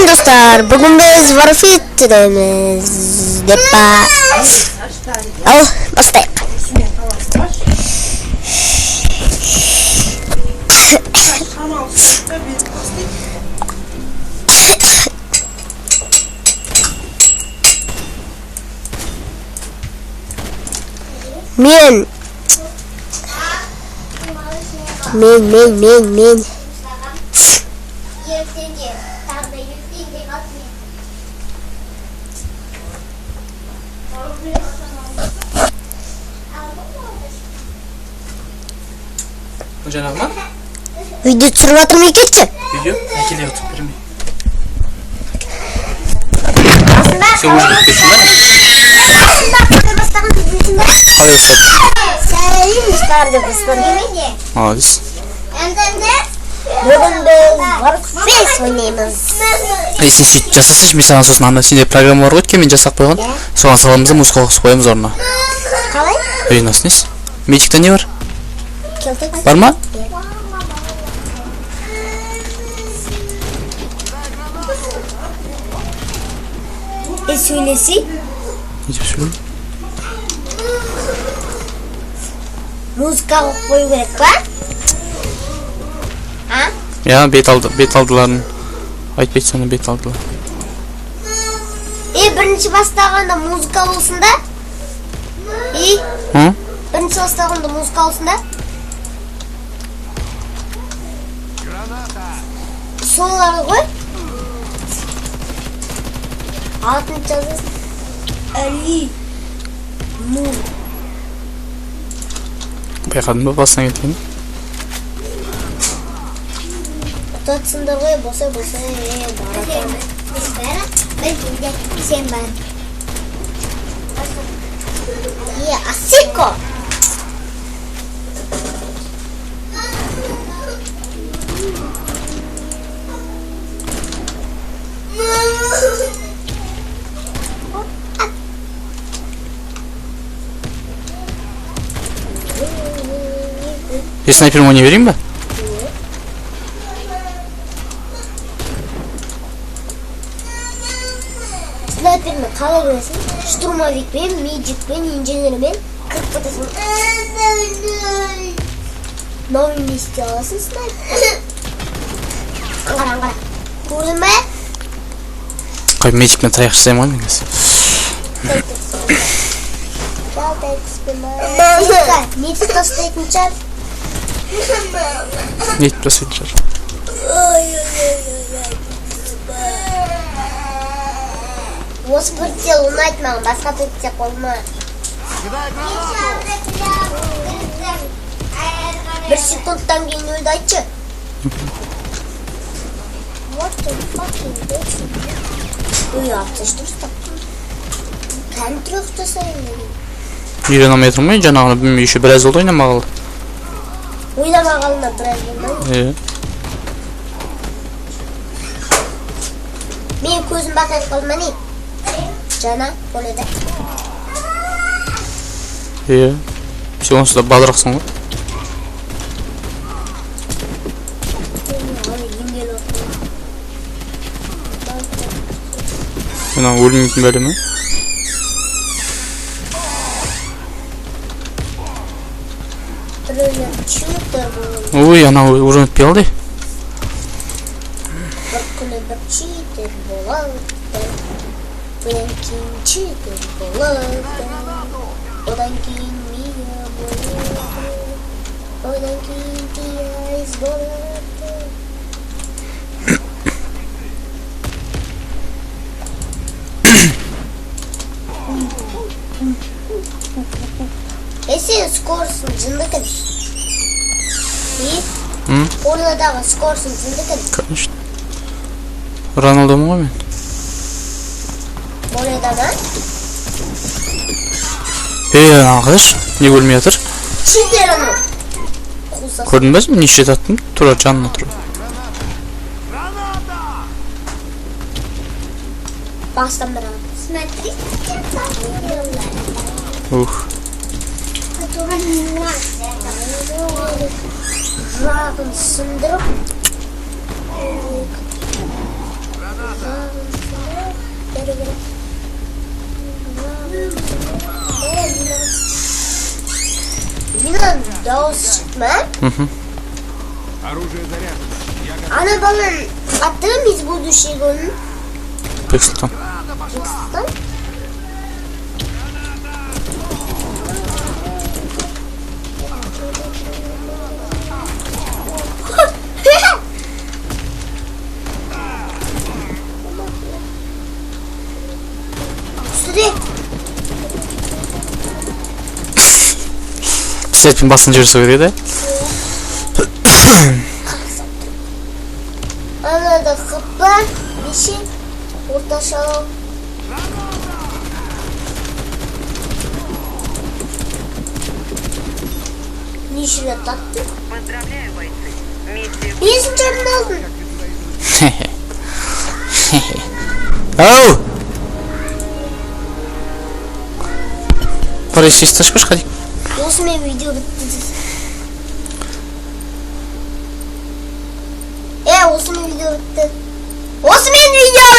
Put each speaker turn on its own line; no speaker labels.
dostlar, bugün biz Warfare denemiz. Depa. Al, başlayalım. Men.
Hocam ama?
Video sürüvatır mı geçecek?
Video? Ekili YouTube bir mi? Sen hoş gitmişsin değil mi? Hadi ıslat. Hadi.
Bugün de Warfare oynayımız.
Сен сөйтіп жасасайшы, мен саған сосын анда сенде программа бар ғой өткен мен жасап қойған. Соған саламыз да музыка қосып қоямыз орнына.
Қалай?
Ей, нас несі? Медикте не бар?
Келтек.
Бар ма?
Söylesi.
Не деп сөйлеймін?
Muzika koyu gerek var. Ha?
Ya bет алдыларын айтып айтсana бет алдылар.
Birinci bastağında muzika olsun da.
Hı?
Birinci bastağında muzika olsun da. Sonları koy. Altını çalıyorsun. Ali. Muz.
Байқадың ба басына кеткенін?
Tatsındır koy. Bosa. Sen ben. Ya asiko.
Я снайпером его не верим, да?
Sniper'ını kala göresin. Штурмовикмен, медикмен, инженермен 40 patasını новый месте аласın снайпер. Қара. Көрдің бе?
Қой медикмен таяқ жасаймын ғой мен қазір.
Медик тастайтын шығар.
Не етіп тастайтын шығар.
Осы бір тел ұнайды маған, басқа тек болмайды. Bir секундтан кейін өлді айтшы. Ой, аптыш дұрыстап. Кән трёхты сайын.
Үйрен алмай тұрмын ғой, жаңағыны білмей еще біраз болды ойнамағалы.
Ойнамағалына біраз болмайды. Мен көзім бақайып қалма не? Жана, оледа.
Сен онсыз да бадырақсың ғой. Мен өлмейтін бәле ме? Ой, ана уже өтпей алды.
Bir күні bir читер болады. Одан кейін читер болады. Одан кейін мия болады. Одан кейін пияз болады. Сен скорсын жындыкын. Орнадағы скорсын жындыкын.
Конечно. Роналдомын ғой мен.
Орнада ма?
Ағаш, не өлмей жатыр?
Читер аны.
Көрдің бе сен неше рет аттым? Тура жанына тұр.
Бастан бір алып. Смотри.
Ух.
Жағын сындырып Geri geri. Lina dağız çıkma.
Оружие заряжено. Я готов.
Ana balon attı mıyız bu düşeyi onun?
Bek Sultan.
Yoksa? Süre.
Serpin basınca söyledi.
Ana da kapı bir şey. Orta şah. Nişine taktı.
Поздравляю, бойцы. Миссия
Bizim canını aldın.
Ау! Parayı taşmış hadi.
Nasıl bir video bitti? Olsun bir video bitti. Olsun bir video